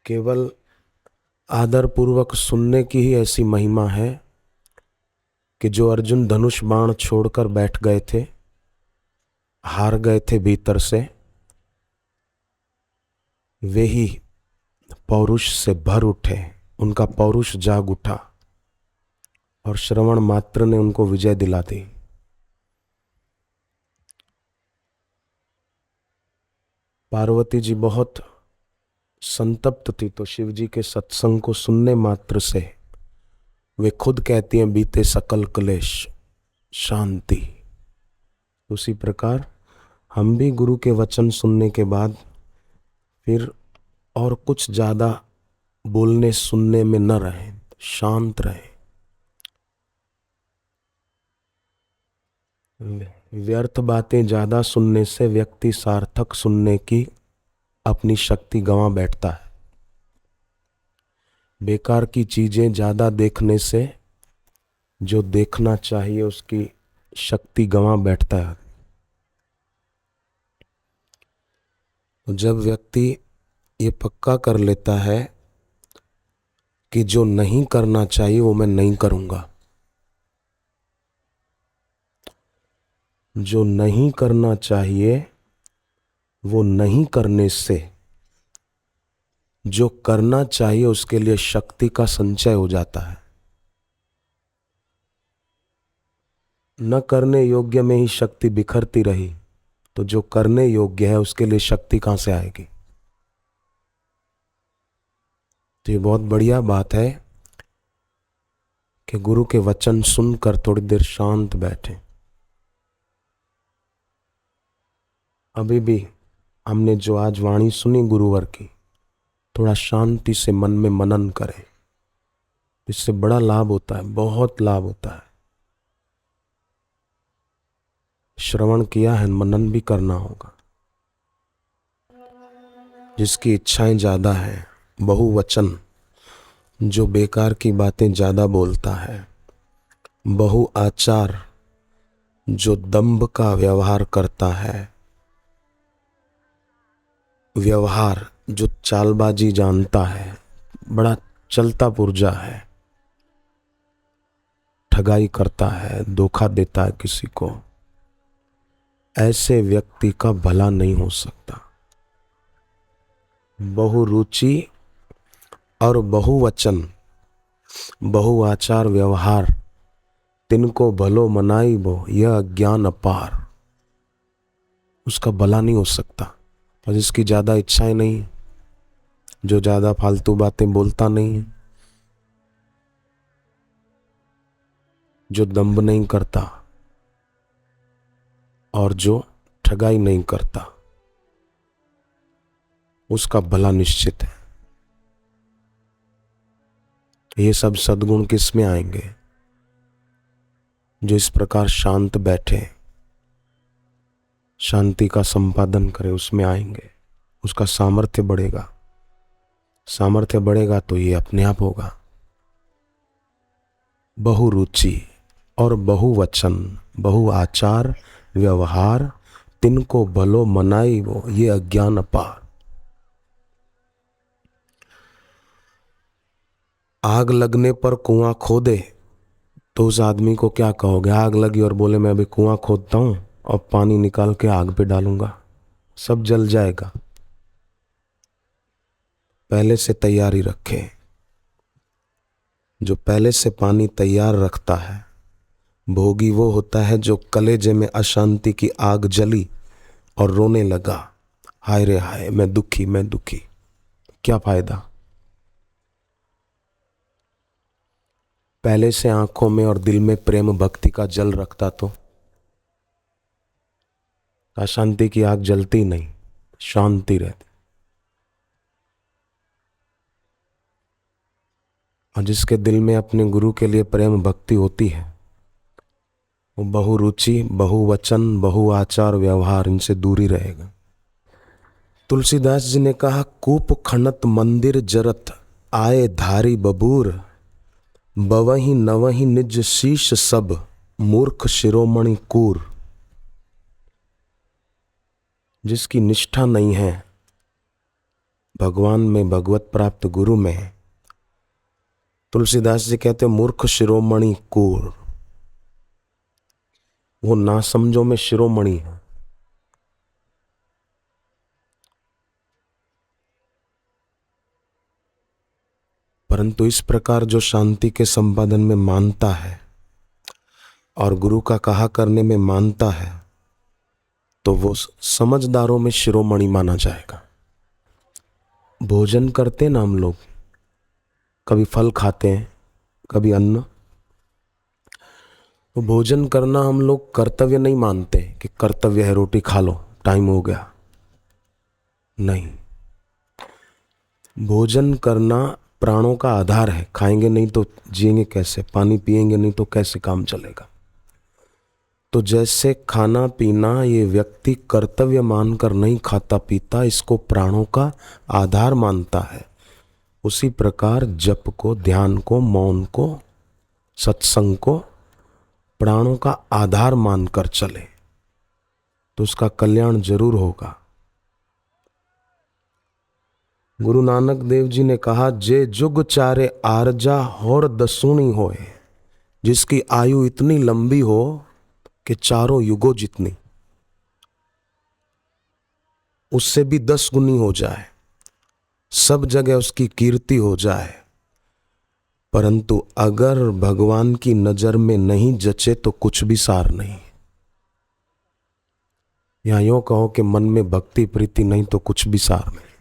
केवल आदरपूर्वक सुनने की ही ऐसी महिमा है कि जो अर्जुन धनुष बाण छोड़कर बैठ गए थे, हार गए थे भीतर से, वे ही पौरुष से भर उठे, उनका पौरुष जाग उठा और श्रवण मात्र ने उनको विजय दिला दी। पार्वती जी बहुत संतप्त थी, तो शिव जी के सत्संग को सुनने मात्र से वे खुद कहती हैं बीते सकल क्लेश शांति। उसी प्रकार हम भी गुरु के वचन सुनने के बाद फिर और कुछ ज्यादा बोलने सुनने में न रहें, शांत रहें। व्यर्थ बातें ज्यादा सुनने से व्यक्ति सार्थक सुनने की अपनी शक्ति गंवा बैठता है। बेकार की चीजें ज्यादा देखने से जो देखना चाहिए उसकी शक्ति गंवा बैठता है। तो जब व्यक्ति ये पक्का कर लेता है कि जो नहीं करना चाहिए वो मैं नहीं करूंगा, जो नहीं करना चाहिए वो नहीं करने से जो करना चाहिए उसके लिए शक्ति का संचय हो जाता है। न करने योग्य में ही शक्ति बिखरती रही तो जो करने योग्य है उसके लिए शक्ति कहां से आएगी। तो ये बहुत बढ़िया बात है कि गुरु के वचन सुनकर थोड़ी देर शांत बैठे। अभी भी हमने जो आज वाणी सुनी गुरुवर की, थोड़ा शांति से मन में मनन करें, इससे बड़ा लाभ होता है, बहुत लाभ होता है। श्रवण किया है, मनन भी करना होगा। जिसकी इच्छाएं ज्यादा है, बहुवचन, जो बेकार की बातें ज्यादा बोलता है, बहु आचार, जो दंभ का व्यवहार करता है, व्यवहार जो चालबाजी जानता है, बड़ा चलता पुर्जा है, ठगाई करता है, धोखा देता है किसी को, ऐसे व्यक्ति का भला नहीं हो सकता। बहुरुचि और बहुवचन, बहुआचार व्यवहार, तिनको भलो मनाई बो यह अज्ञान अपार, उसका भला नहीं हो सकता। और जिसकी ज्यादा इच्छाएं नहीं, जो ज्यादा फालतू बातें बोलता नहीं है, जो दंभ नहीं करता और जो ठगाई नहीं करता, उसका भला निश्चित है। ये सब सद्गुण किस में आएंगे? जो इस प्रकार शांत बैठे, शांति का संपादन करे, उसमें आएंगे। उसका सामर्थ्य बढ़ेगा, सामर्थ्य बढ़ेगा तो ये अपने आप होगा। बहुरुचि और बहुवचन, बहुआचार व्यवहार, तिनको भलो मनाई वो ये अज्ञान अपार। आग लगने पर कुआं खोदे तो उस आदमी को क्या कहोगे? आग लगी और बोले मैं अभी कुआं खोदता हूं और पानी निकाल के आग पे डालूंगा, सब जल जाएगा। पहले से तैयारी रखे। जो पहले से पानी तैयार रखता है, भोगी वो होता है जो कलेजे में अशांति की आग जली और रोने लगा, हाय रे हाय मैं दुखी, मैं दुखी। क्या फायदा? पहले से आंखों में और दिल में प्रेम भक्ति का जल रखता तो अशांति की आग जलती नहीं, शांति रहती। और जिसके दिल में अपने गुरु के लिए प्रेम भक्ति होती है, वो बहुरुचि, बहुवचन, बहुआचार व्यवहार, इनसे दूरी रहेगा। तुलसीदास जी ने कहा, कूप खनत मंदिर जरत आए धारी बबूर, बवही नवही निज शीश सब मूर्ख शिरोमणि कूर। जिसकी निष्ठा नहीं है भगवान में, भगवत प्राप्त गुरु में। तुलसीदास जी कहते मूर्ख शिरोमणि कूर, वो ना समझो में शिरोमणि है। परंतु इस प्रकार जो शांति के संपादन में मानता है और गुरु का कहा करने में मानता है, तो वो समझदारों में शिरोमणि माना जाएगा। भोजन करते ना हम लोग, कभी फल खाते हैं, कभी अन्न, तो भोजन करना हम लोग कर्तव्य नहीं मानते कि कर्तव्य है रोटी खा लो, टाइम हो गया। नहीं, भोजन करना प्राणों का आधार है। खाएंगे नहीं तो जिएंगे कैसे, पानी पिएंगे नहीं तो कैसे काम चलेगा। तो जैसे खाना पीना ये व्यक्ति कर्तव्य मानकर नहीं खाता पीता, इसको प्राणों का आधार मानता है, उसी प्रकार जप को, ध्यान को, मौन को, सत्संग को प्राणों का आधार मानकर चले तो उसका कल्याण जरूर होगा। गुरु नानक देव जी ने कहा, जे जुग चारे आरजा होर दसूणी होए, जिसकी आयु इतनी लंबी हो कि चारों युगों जितनी, उससे भी 10 गुनी हो जाए, सब जगह उसकी कीर्ति हो जाए, परंतु अगर भगवान की नजर में नहीं जचे तो कुछ भी सार नहीं। या यूं कहो कि मन में भक्ति प्रीति नहीं तो कुछ भी सार नहीं।